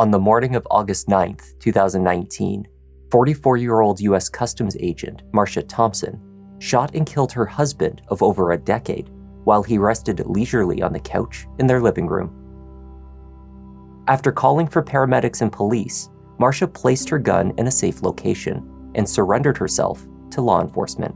On the morning of August 9th, 2019, 44-year-old U.S. Customs agent Marcia Thompson shot and killed her husband of over a decade while he rested leisurely on the couch in their living room. After calling for paramedics and police, Marcia placed her gun in a safe location and surrendered herself to law enforcement.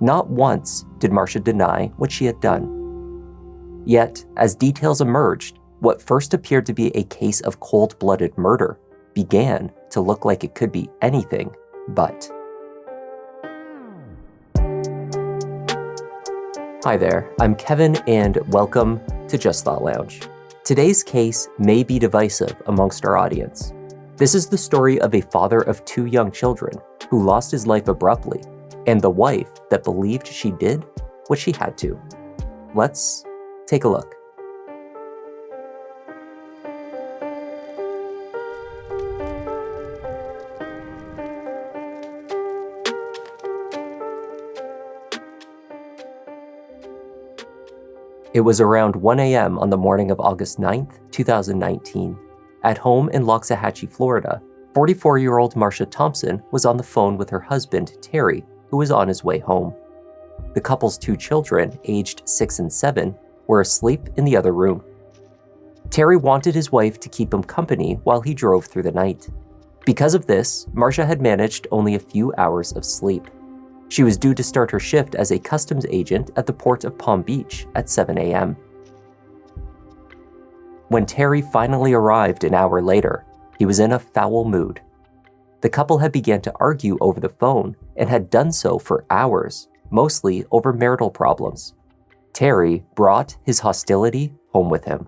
Not once did Marcia deny what she had done. Yet, as details emerged, what first appeared to be a case of cold-blooded murder began to look like it could be anything but. Hi there, I'm Kevin and welcome to Just Thought Lounge. Today's case may be divisive amongst our audience. This is the story of a father of 2 young children who lost his life abruptly and the wife that believed she did what she had to. Let's take a look. It was around 1 a.m. on the morning of August 9th, 2019. At home in Loxahatchee, Florida, 44-year-old Marcia Thompson was on the phone with her husband, Terry, who was on his way home. The couple's 2 children, aged 6 and 7, were asleep in the other room. Terry wanted his wife to keep him company while he drove through the night. Because of this, Marcia had managed only a few hours of sleep. She was due to start her shift as a customs agent at the port of Palm Beach at 7 a.m. When Terry finally arrived an hour later, he was in a foul mood. The couple had begun to argue over the phone and had done so for hours, mostly over marital problems. Terry brought his hostility home with him.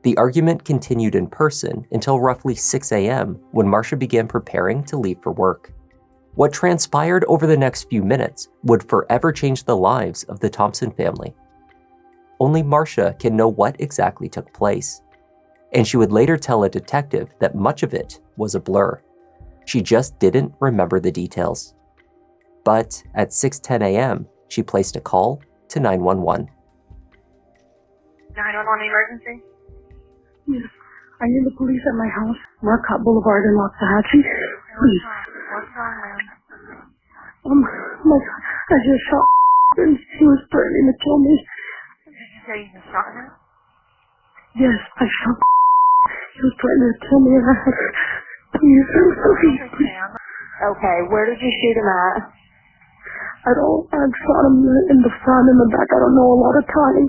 The argument continued in person until roughly 6 a.m. when Marcia began preparing to leave for work. What transpired over the next few minutes would forever change the lives of the Thompson family. Only Marcia can know what exactly took place, and she would later tell a detective that much of it was a blur. She just didn't remember the details. But at 6:10 a.m., she placed a call to 911. 911 emergency? Yes, I need the police at my house, Marcotte Boulevard in Loxahatchee. Please. What's wrong, ma'am? I just shot and he was threatening to kill me. Did you say you just shot him? Yes, I shot. He was threatening to kill me and I had to please. Okay, where did you shoot him at? I shot him in the front and the back. I don't know, a lot of times.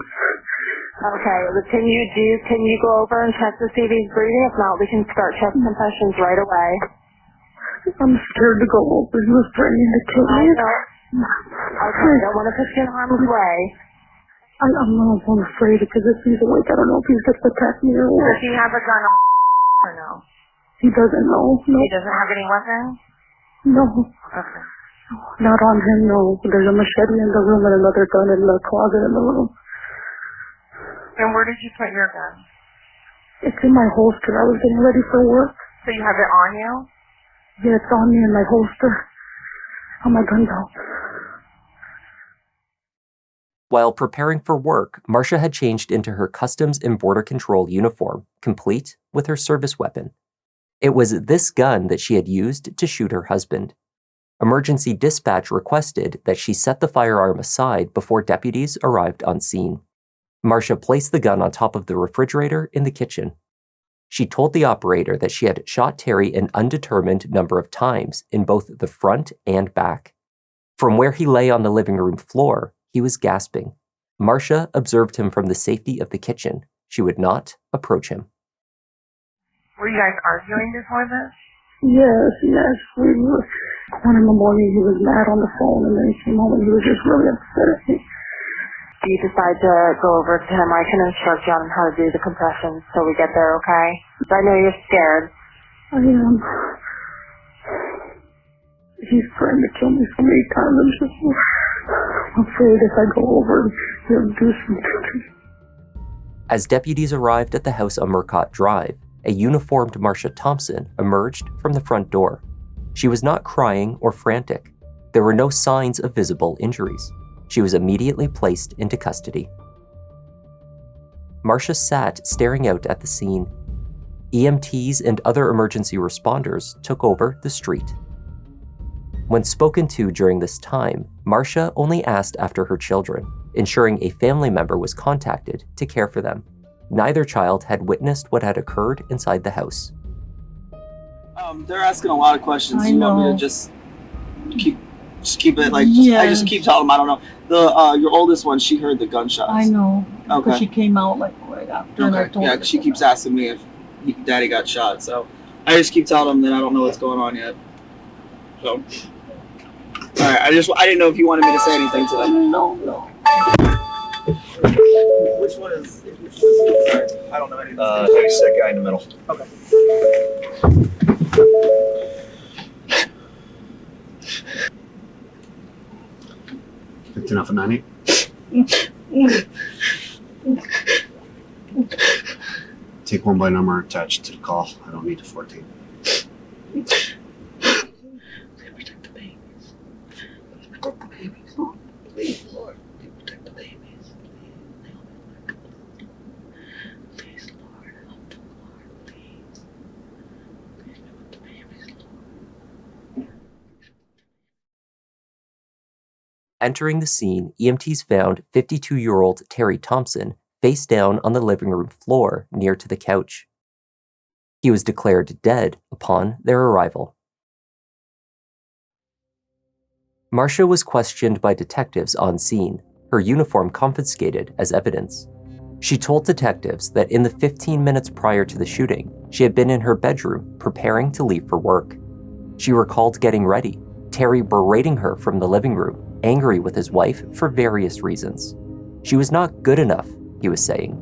Okay, can you go over and check to see if he's breathing? If not, we can start checking confessions right away. I'm scared to go over. He was threatening to kill me. Okay, I don't want to put you in harm's way. I'm not afraid because if he's awake, I don't know if he's going to attack me or what. Does he have a gun or no? He doesn't know. No. He doesn't have any weapons? No. Okay. Not on him, no. There's a machete in the room and another gun in the closet in the room. And where did you put your gun? It's in my holster. I was getting ready for work. So you have it on you? Yeah, it's on me in my holster. On my gun belt. While preparing for work, Marcia had changed into her Customs and Border Control uniform, complete with her service weapon. It was this gun that she had used to shoot her husband. Emergency dispatch requested that she set the firearm aside before deputies arrived on scene. Marcia placed the gun on top of the refrigerator in the kitchen. She told the operator that she had shot Terry an undetermined number of times in both the front and back. From where he lay on the living room floor, he was gasping. Marcia observed him from the safety of the kitchen. She would not approach him. Were you guys arguing before this? Yes. We were. 1 in the morning, he was mad on the phone, and then he came home and he was just really upset at me. Do you decide to go over to him? I can instruct you on how to do the compressions so we get there, okay? I know you're scared. I am. He's trying to kill me so many times. I'm afraid if I go over, he'll do something. As deputies arrived at the house on Marcotte Drive, a uniformed Marcia Thompson emerged from the front door. She was not crying or frantic. There were no signs of visible injuries. She was immediately placed into custody. Marcia sat staring out at the scene. EMTs and other emergency responders took over the street. When spoken to during this time, Marcia only asked after her children, ensuring a family member was contacted to care for them. Neither child had witnessed what had occurred inside the house. They're asking a lot of questions. I You want me know. to just keep it like? Yeah. I just keep telling them I don't know. The your oldest one, she heard the gunshots. I know. Okay. Because she came out like right after, and I Okay. told Yeah, her. she keeps asking me if Daddy got shot. So I just keep telling them that I don't know what's going on yet. So. All right. I didn't know if you wanted me to say anything to them. No. Which one is? Sorry, I don't know anything. He's that guy in the middle. Okay. Picked enough of 90. Take one by number attached to the call. I don't need the 14. Protect the babies. Protect the babies, Lord. Please, Lord. Protect the babies. Please, Lord. Help them, Lord. Please. Please protect the babies, Lord. Entering the scene, EMTs found 52-year-old Terry Thompson face down on the living room floor near to the couch. He was declared dead upon their arrival. Marcia was questioned by detectives on scene, her uniform confiscated as evidence. She told detectives that in the 15 minutes prior to the shooting, she had been in her bedroom preparing to leave for work. She recalled getting ready, Terry berating her from the living room, angry with his wife for various reasons. She was not good enough, he was saying.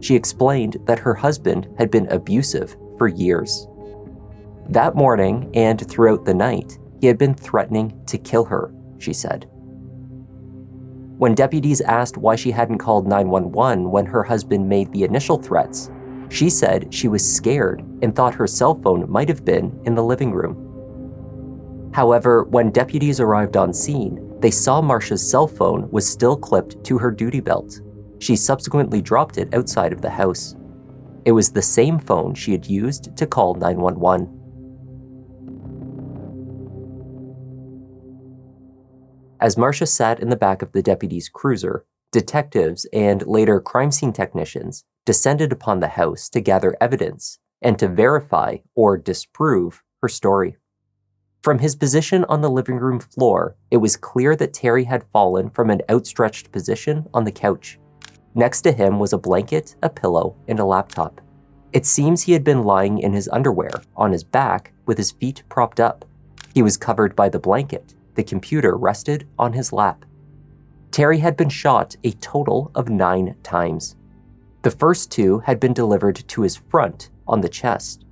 She explained that her husband had been abusive for years. That morning and throughout the night, he had been threatening to kill her, she said. When deputies asked why she hadn't called 911 when her husband made the initial threats, she said she was scared and thought her cell phone might have been in the living room. However, when deputies arrived on scene, they saw Marcia's cell phone was still clipped to her duty belt. She subsequently dropped it outside of the house. It was the same phone she had used to call 911. As Marcia sat in the back of the deputy's cruiser, detectives and later crime scene technicians descended upon the house to gather evidence and to verify or disprove her story. From his position on the living room floor, it was clear that Terry had fallen from an outstretched position on the couch. Next to him was a blanket, a pillow, and a laptop. It seems he had been lying in his underwear, on his back, with his feet propped up. He was covered by the blanket. The computer rested on his lap. Terry had been shot a total of 9 times. The first 2 had been delivered to his front on the chest.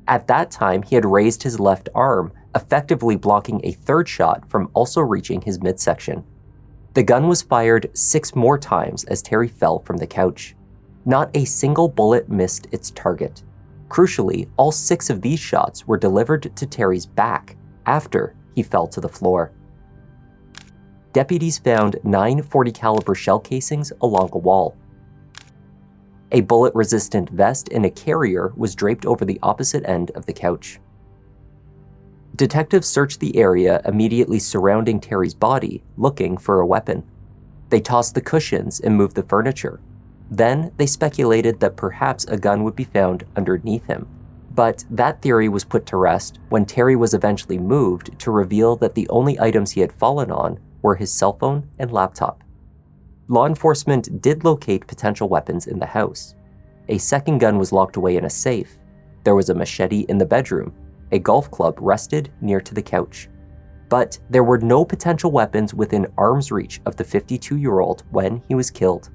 At that time, he had raised his left arm, effectively blocking a third shot from also reaching his midsection. The gun was fired 6 more times as Terry fell from the couch. Not a single bullet missed its target. Crucially, all 6 of these shots were delivered to Terry's back after he fell to the floor. Deputies found 9 .40 caliber shell casings along a wall. A bullet-resistant vest in a carrier was draped over the opposite end of the couch. Detectives searched the area immediately surrounding Terry's body, looking for a weapon. They tossed the cushions and moved the furniture. Then they speculated that perhaps a gun would be found underneath him. But that theory was put to rest when Terry was eventually moved to reveal that the only items he had fallen on were his cell phone and laptop. Law enforcement did locate potential weapons in the house. A second gun was locked away in a safe. There was a machete in the bedroom. A golf club rested near to the couch. But there were no potential weapons within arm's reach of the 52-year-old when he was killed.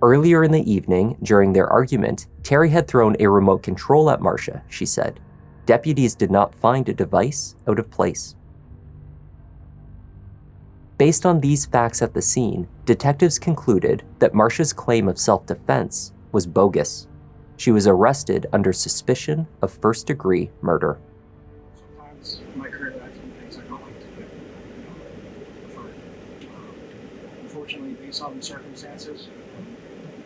Earlier in the evening, during their argument, Terry had thrown a remote control at Marcia, she said. Deputies did not find a device out of place. Based on these facts at the scene, detectives concluded that Marcia's claim of self-defense was bogus. She was arrested under suspicion of first-degree murder. Sometimes in my career I do things I don't like to do. Unfortunately, based on the circumstances,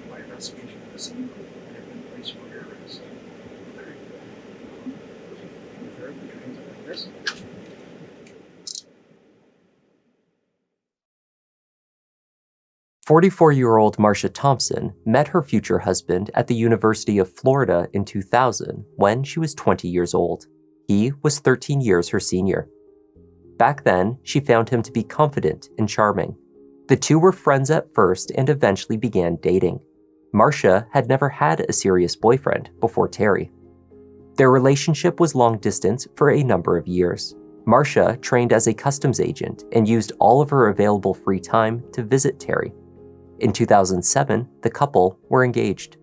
my investigation of the scene, I have been peaceful area. So, okay. Therapy and things like this. 44-year-old Marcia Thompson met her future husband at the University of Florida in 2000 when she was 20 years old. He was 13 years her senior. Back then, she found him to be confident and charming. The two were friends at first and eventually began dating. Marcia had never had a serious boyfriend before Terry. Their relationship was long distance for a number of years. Marcia trained as a customs agent and used all of her available free time to visit Terry. In 2007, the couple were engaged.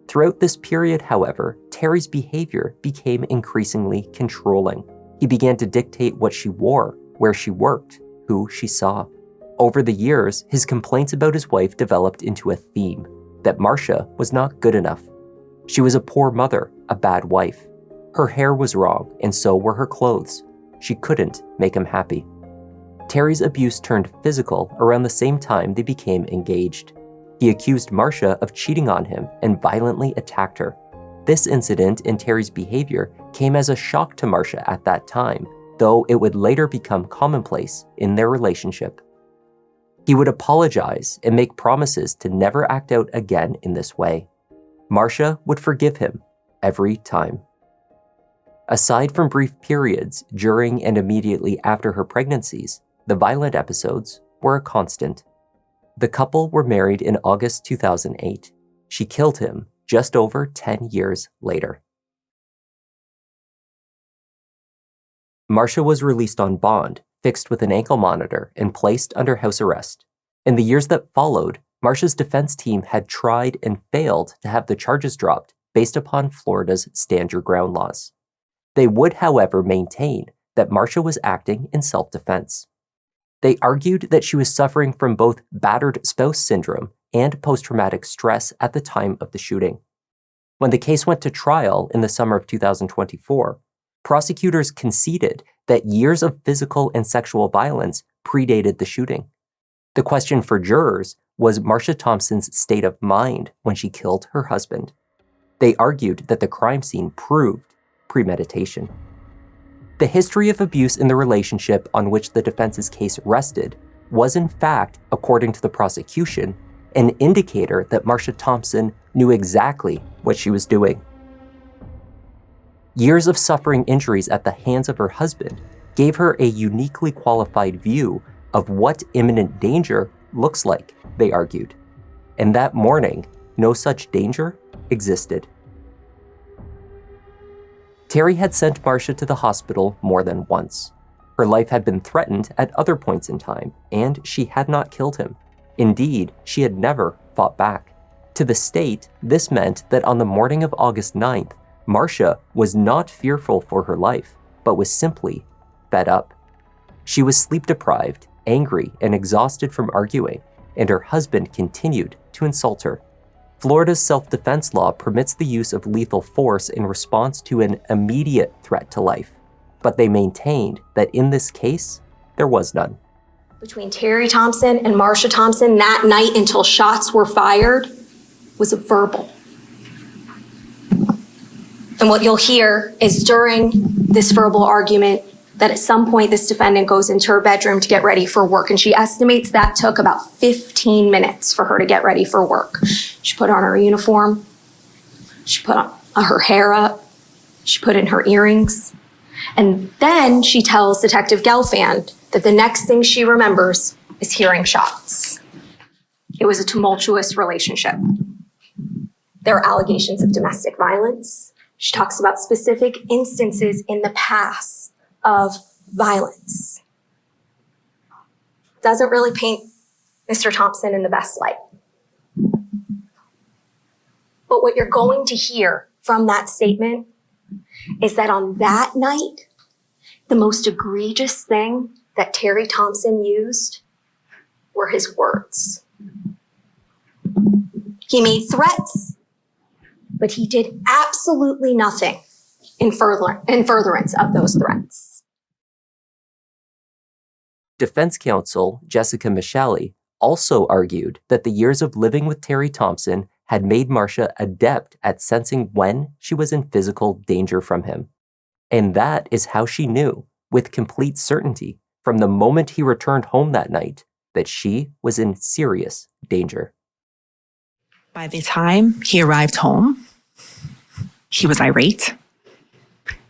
Throughout this period, however, Terry's behavior became increasingly controlling. He began to dictate what she wore, where she worked, who she saw. Over the years, his complaints about his wife developed into a theme, that Marcia was not good enough. She was a poor mother, a bad wife. Her hair was wrong, and so were her clothes. She couldn't make him happy. Terry's abuse turned physical around the same time they became engaged. He accused Marcia of cheating on him and violently attacked her. This incident and Terry's behavior came as a shock to Marcia at that time, though it would later become commonplace in their relationship. He would apologize and make promises to never act out again in this way. Marcia would forgive him every time. Aside from brief periods during and immediately after her pregnancies, the violent episodes were a constant. The couple were married in August 2008. She killed him just over 10 years later. Marcia was released on bond, fixed with an ankle monitor, and placed under house arrest. In the years that followed, Marcia's defense team had tried and failed to have the charges dropped based upon Florida's stand your ground laws. They would, however, maintain that Marcia was acting in self-defense. They argued that she was suffering from both battered spouse syndrome and post-traumatic stress at the time of the shooting. When the case went to trial in the summer of 2024, prosecutors conceded that years of physical and sexual violence predated the shooting. The question for jurors was Marcia Thompson's state of mind when she killed her husband. They argued that the crime scene proved premeditation. The history of abuse in the relationship on which the defense's case rested was, in fact, according to the prosecution, an indicator that Marcia Thompson knew exactly what she was doing. Years of suffering injuries at the hands of her husband gave her a uniquely qualified view of what imminent danger looks like, they argued. And that morning, no such danger existed. Terry had sent Marcia to the hospital more than once. Her life had been threatened at other points in time, and she had not killed him. Indeed, she had never fought back. To the state, this meant that on the morning of August 9th, Marcia was not fearful for her life, but was simply fed up. She was sleep-deprived, angry, and exhausted from arguing, and her husband continued to insult her. Florida's self-defense law permits the use of lethal force in response to an immediate threat to life, but they maintained that in this case, there was none. Between Terry Thompson and Marcia Thompson that night until shots were fired was verbal. And what you'll hear is during this verbal argument that at some point this defendant goes into her bedroom to get ready for work, and she estimates that took about 15 minutes for her to get ready for work. She put on her uniform, she put on her hair up, she put in her earrings, and then she tells Detective Gelfand that the next thing she remembers is hearing shots. It was a tumultuous relationship. There are allegations of domestic violence. She talks about specific instances in the past of violence. Doesn't really paint Mr. Thompson in the best light. But what you're going to hear from that statement is that on that night, the most egregious thing that Terry Thompson used were his words. He made threats, but he did absolutely nothing in furtherance of those threats. Defense counsel Jessica Michelli also argued that the years of living with Terry Thompson had made Marcia adept at sensing when she was in physical danger from him. And that is how she knew, with complete certainty, from the moment he returned home that night, that she was in serious danger. By the time he arrived home, he was irate.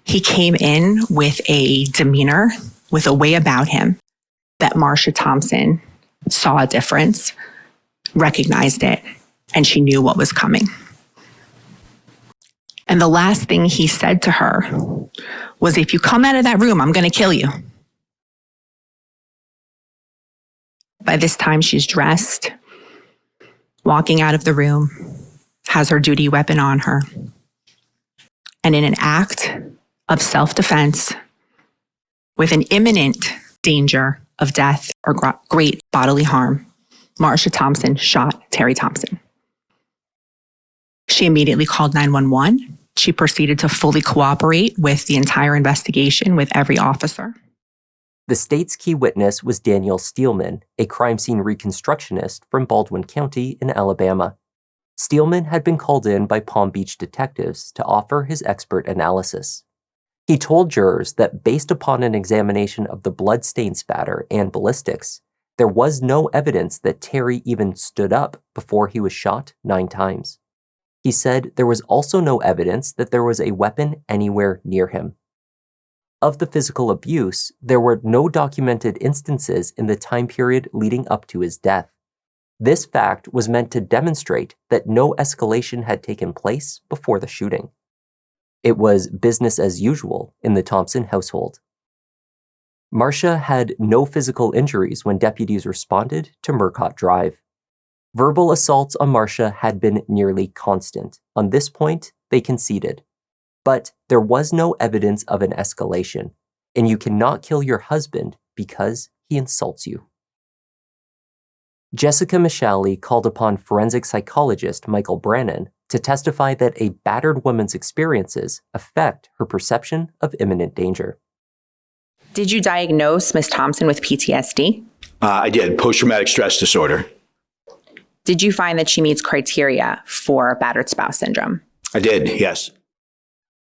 He came in with a demeanor, with a way about him that Marcia Thompson saw a difference, recognized it, and she knew what was coming. And the last thing he said to her was, "If you come out of that room, I'm going to kill you." By this time, she's dressed, walking out of the room, has her duty weapon on her. And in an act of self-defense, with an imminent danger of death or great bodily harm, Marcia Thompson shot Terry Thompson. She immediately called 911. She proceeded to fully cooperate with the entire investigation with every officer. The state's key witness was Daniel Steelman, a crime scene reconstructionist from Baldwin County in Alabama. Steelman had been called in by Palm Beach detectives to offer his expert analysis. He told jurors that based upon an examination of the bloodstain spatter and ballistics, there was no evidence that Terry even stood up before he was shot 9 times. He said there was also no evidence that there was a weapon anywhere near him. Of the physical abuse, there were no documented instances in the time period leading up to his death. This fact was meant to demonstrate that no escalation had taken place before the shooting. It was business as usual in the Thompson household. Marcia had no physical injuries when deputies responded to Murcott Drive. Verbal assaults on Marcia had been nearly constant. On this point, they conceded. But there was no evidence of an escalation, and you cannot kill your husband because he insults you. Jessica Michali called upon forensic psychologist Michael Brannon to testify that a battered woman's experiences affect her perception of imminent danger. Did you diagnose Ms. Thompson with PTSD? I did, post-traumatic stress disorder. Did you find that she meets criteria for battered spouse syndrome? I did, yes.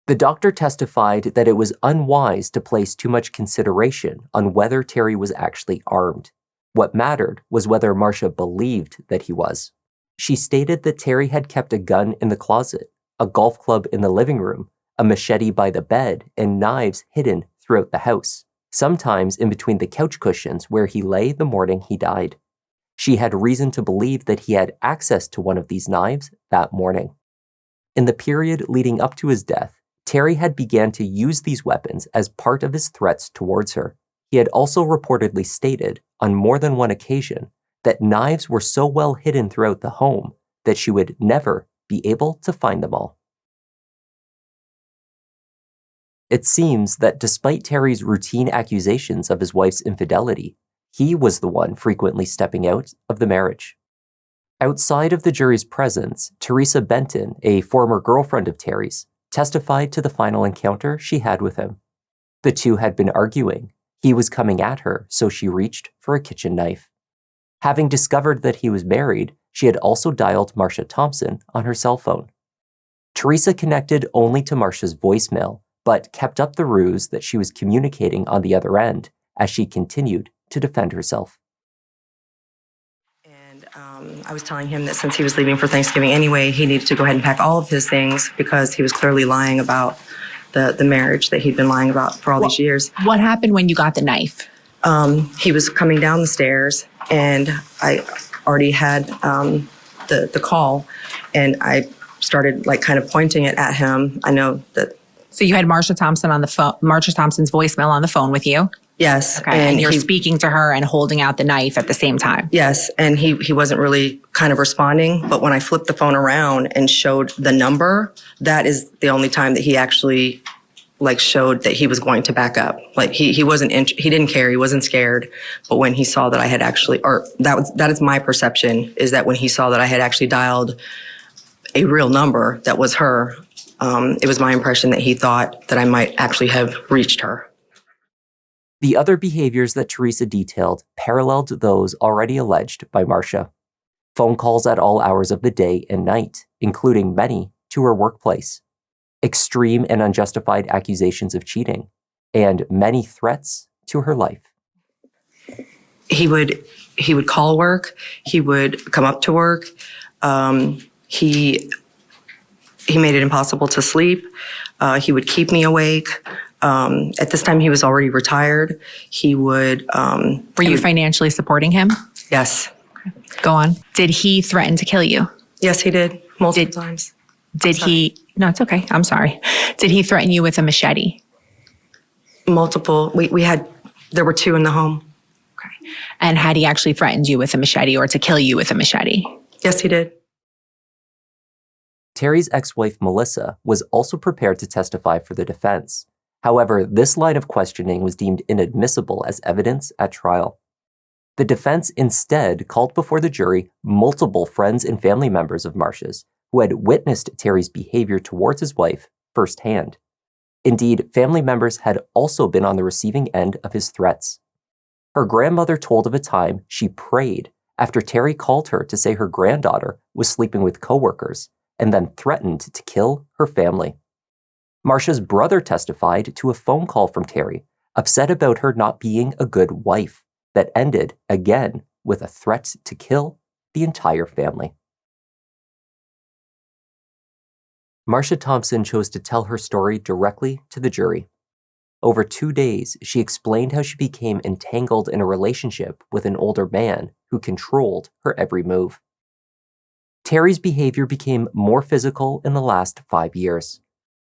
The doctor testified that it was unwise to place too much consideration on whether Terry was actually armed. What mattered was whether Marcia believed that he was. She stated that Terry had kept a gun in the closet, a golf club in the living room, a machete by the bed, and knives hidden throughout the house, sometimes in between the couch cushions where he lay the morning he died. She had reason to believe that he had access to one of these knives that morning. In the period leading up to his death, Terry had began to use these weapons as part of his threats towards her. He had also reportedly stated, on more than one occasion, that knives were so well hidden throughout the home that she would never be able to find them all. It seems that despite Terry's routine accusations of his wife's infidelity, he was the one frequently stepping out of the marriage. Outside of the jury's presence, Teresa Benton, a former girlfriend of Terry's, testified to the final encounter she had with him. The two had been arguing. He was coming at her, so she reached for a kitchen knife. Having discovered that he was married, she had also dialed Marcia Thompson on her cell phone. Teresa connected only to Marcia's voicemail, but kept up the ruse that she was communicating on the other end as she continued to defend herself. And I was telling him that since he was leaving for Thanksgiving anyway, he needed to go ahead and pack all of his things because he was clearly lying about the marriage that he'd been lying about for all these years. What happened when you got the knife? He was coming down the stairs, and I already had the call, and I started like kind of pointing it at him. I know that. So you had Marcia Thompson on the phone, Marcia Thompson's voicemail on the phone with you? Yes. Okay. And you're speaking to her and holding out the knife at the same time? Yes. And he wasn't really kind of responding. But when I flipped the phone around and showed the number, that is the only time that he actually like showed that he was going to back up. Like he wasn't, he didn't care. He wasn't scared. But when he saw that I had actually, or that is my perception, is that when he saw that I had actually dialed a real number that was her, it was my impression that he thought that I might actually have reached her. The other behaviors that Teresa detailed paralleled those already alleged by Marcia. phone calls at all hours of the day and night, including many to her workplace, extreme and unjustified accusations of cheating, and many threats to her life. He would call work. He would come up to work. He made it impossible to sleep. He would keep me awake. At this time, he was already retired. He would. Were you financially supporting him? Yes. Go on. Did he threaten to kill you? Yes, he did multiple times. Did he? No, it's okay. I'm sorry. Did he threaten you with a machete? Multiple. There were 2 in the home. Okay. And had he actually threatened you with a machete or to kill you with a machete? Yes, he did. Terry's ex-wife, Melissa, was also prepared to testify for the defense. However, this line of questioning was deemed inadmissible as evidence at trial. The defense instead called before the jury multiple friends and family members of Marcia's who had witnessed Terry's behavior towards his wife firsthand. Indeed, family members had also been on the receiving end of his threats. Her grandmother told of a time she prayed after Terry called her to say her granddaughter was sleeping with coworkers and then threatened to kill her family. Marcia's brother testified to a phone call from Terry, upset about her not being a good wife, that ended, again, with a threat to kill the entire family. Marcia Thompson chose to tell her story directly to the jury. Over 2 days, she explained how she became entangled in a relationship with an older man who controlled her every move. Terry's behavior became more physical in the last 5 years.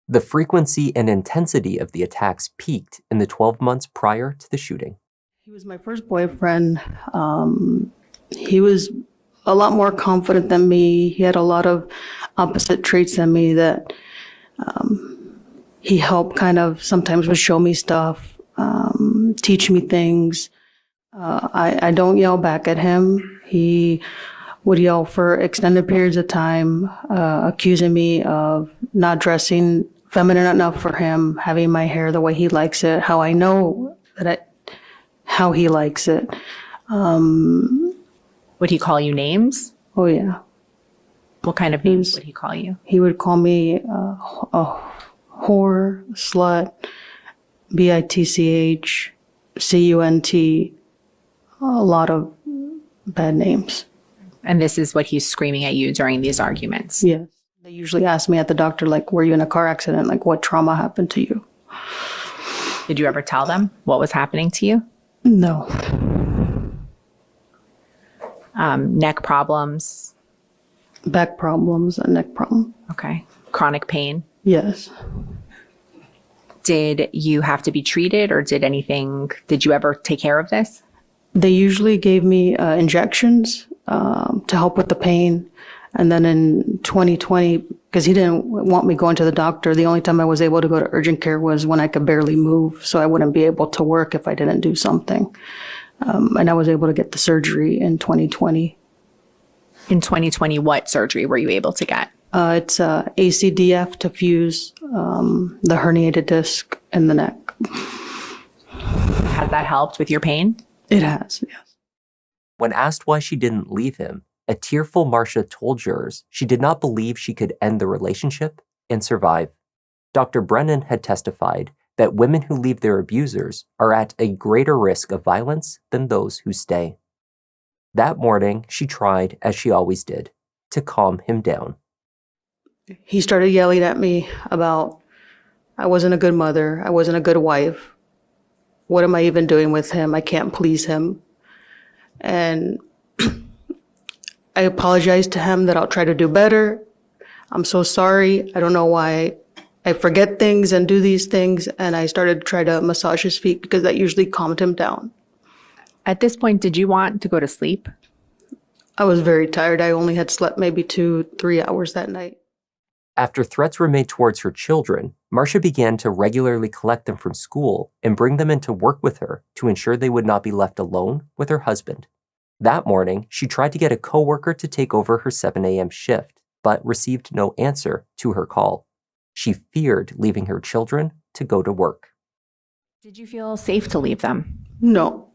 The frequency and intensity of the attacks peaked in the 12 months prior to the shooting. He was my first boyfriend. He was a lot more confident than me. He had a lot of opposite traits than me that he helped kind of sometimes would show me stuff, teach me things. I don't yell back at him. He would yell for extended periods of time, accusing me of not dressing feminine enough for him, having my hair the way he likes it, how I know how he likes it. Would he call you names? Oh, yeah. What kind of names would he call you? He would call me a whore, slut, bitch, cunt, a lot of bad names. And this is what he's screaming at you during these arguments? Yes. They usually ask me at the doctor, like, were you in a car accident? Like, what trauma happened to you? Did you ever tell them what was happening to you? No. Neck problems? Back problems, a neck problem. Okay. Chronic pain? Yes. Did you have to be treated or did you ever take care of this? They usually gave me injections to help with the pain. And then in 2020, because he didn't want me going to the doctor, the only time I was able to go to urgent care was when I could barely move. So I wouldn't be able to work if I didn't do something. And I was able to get the surgery in 2020. In 2020, what surgery were you able to get? It's ACDF to fuse the herniated disc in the neck. Has that helped with your pain? It has, yes. When asked why she didn't leave him, a tearful Marcia told jurors she did not believe she could end the relationship and survive. Dr. Brennan had testified that women who leave their abusers are at a greater risk of violence than those who stay. That morning, she tried, as she always did, to calm him down. He started yelling at me about I wasn't a good mother, I wasn't a good wife. What am I even doing with him? I can't please him. And I apologized to him that I'll try to do better. I'm so sorry. I don't know why I forget things and do these things. And I started to try to massage his feet because that usually calmed him down. At this point, did you want to go to sleep? I was very tired. I only had slept maybe 2-3 hours that night. After threats were made towards her children, Marcia began to regularly collect them from school and bring them into work with her to ensure they would not be left alone with her husband. That morning, she tried to get a coworker to take over her 7 a.m. shift, but received no answer to her call. She feared leaving her children to go to work. Did you feel safe to leave them? No.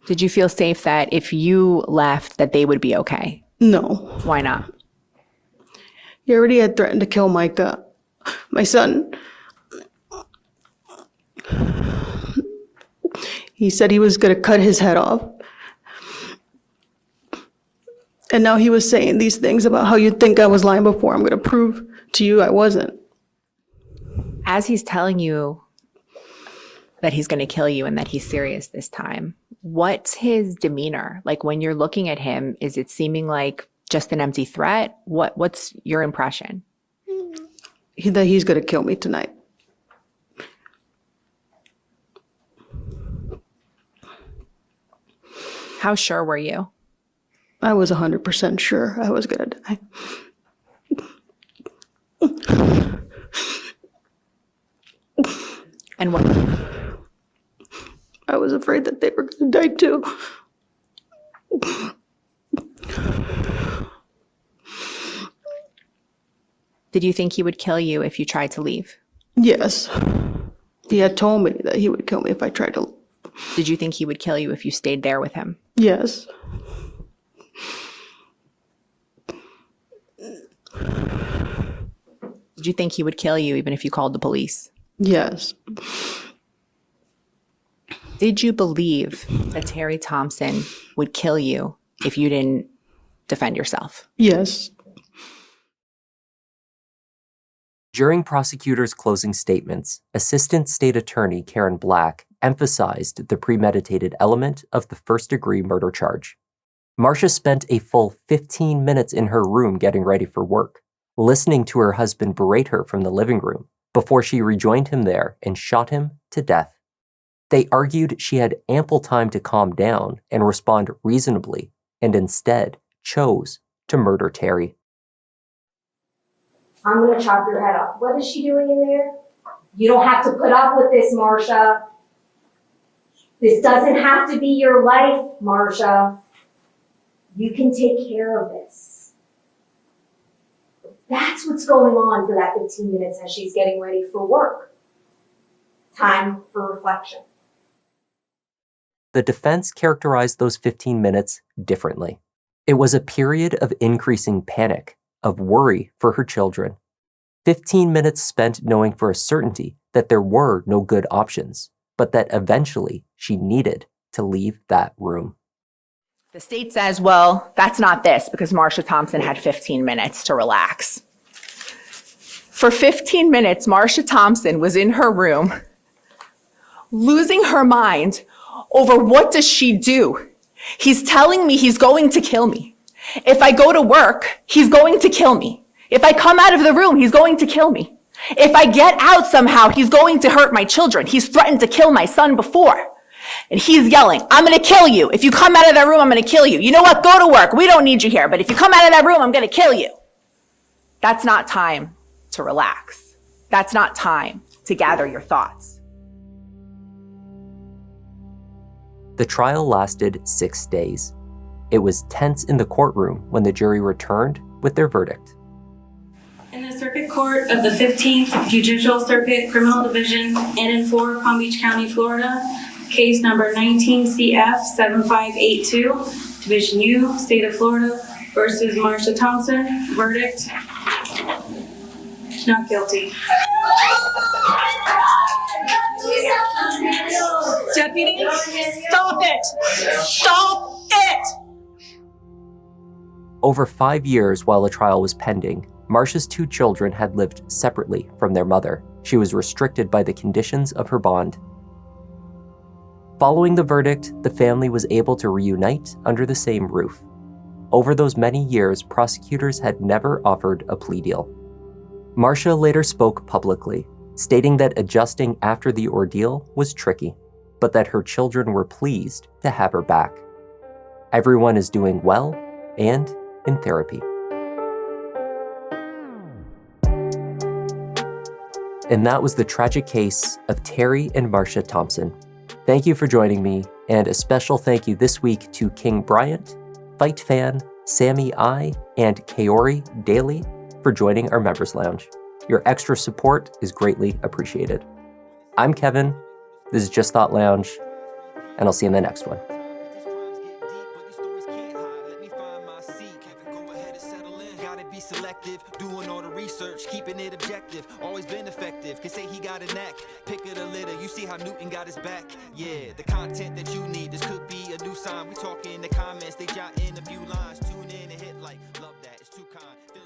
Did you feel safe that if you left, that they would be okay? No. Why not? He already had threatened to kill Micah, my son. He said he was going to cut his head off. And now he was saying these things about how you'd think I was lying before. I'm going to prove to you I wasn't. As he's telling you that he's going to kill you and that he's serious this time, what's his demeanor? Like when you're looking at him, is it seeming like just an empty threat? What's your impression? That he's going to kill me tonight. How sure were you? I was 100% sure I was going to die. And what? I was afraid that they were going to die too. Did you think he would kill you if you tried to leave? Yes. He had told me that he would kill me if I tried to leave. Did you think he would kill you if you stayed there with him? Yes. Did you think he would kill you even if you called the police? Yes. Did you believe that Terry Thompson would kill you if you didn't defend yourself? Yes. During prosecutors' closing statements, Assistant State Attorney Karen Black emphasized the premeditated element of the first-degree murder charge. Marcia spent a full 15 minutes in her room getting ready for work, listening to her husband berate her from the living room before she rejoined him there and shot him to death. They argued she had ample time to calm down and respond reasonably, and instead chose to murder Terry. I'm going to chop your head off. What is she doing in there? You don't have to put up with this, Marcia. This doesn't have to be your life, Marcia. You can take care of this. That's what's going on for that 15 minutes as she's getting ready for work. Time for reflection. The defense characterized those 15 minutes differently. It was a period of increasing panic, of worry for her children. 15 minutes spent knowing for a certainty that there were no good options, but that eventually she needed to leave that room. The state says, well, that's not this because Marcia Thompson had 15 minutes to relax. For 15 minutes, Marcia Thompson was in her room, losing her mind over what does she do. He's telling me he's going to kill me. If I go to work, he's going to kill me. If I come out of the room, he's going to kill me. If I get out somehow, he's going to hurt my children. He's threatened to kill my son before. And he's yelling, I'm going to kill you. If you come out of that room, I'm going to kill you. You know what? Go to work. We don't need you here. But if you come out of that room, I'm going to kill you. That's not time to relax. That's not time to gather your thoughts. The trial lasted 6 days. It was tense in the courtroom when the jury returned with their verdict. In the Circuit Court of the 15th Judicial Circuit Criminal Division in 4 Palm Beach County, Florida, case number 19CF7582, Division U, State of Florida, versus Marcia Thompson, verdict, not guilty. Deputy, stop it! Stop it! Over 5 years while the trial was pending, Marcia's 2 children had lived separately from their mother. She was restricted by the conditions of her bond. Following the verdict, the family was able to reunite under the same roof. Over those many years, prosecutors had never offered a plea deal. Marcia later spoke publicly, stating that adjusting after the ordeal was tricky, but that her children were pleased to have her back. Everyone is doing well and in therapy. And that was the tragic case of Terry and Marcia Thompson. Thank you for joining me, and a special thank you this week to King Bryant, Fight Fan, Sammy I, and Kaori Daly for joining our Members Lounge. Your extra support is greatly appreciated. I'm Kevin, this is Just Thought Lounge, and I'll see you in the next one. always been effective. Can say he got a knack. Pick of the litter, you see how Newton got his back. Yeah, the content that you need, this could be a new sign. We talk in the comments, they jot in a few lines. Tune in and hit like, love that, it's too kind.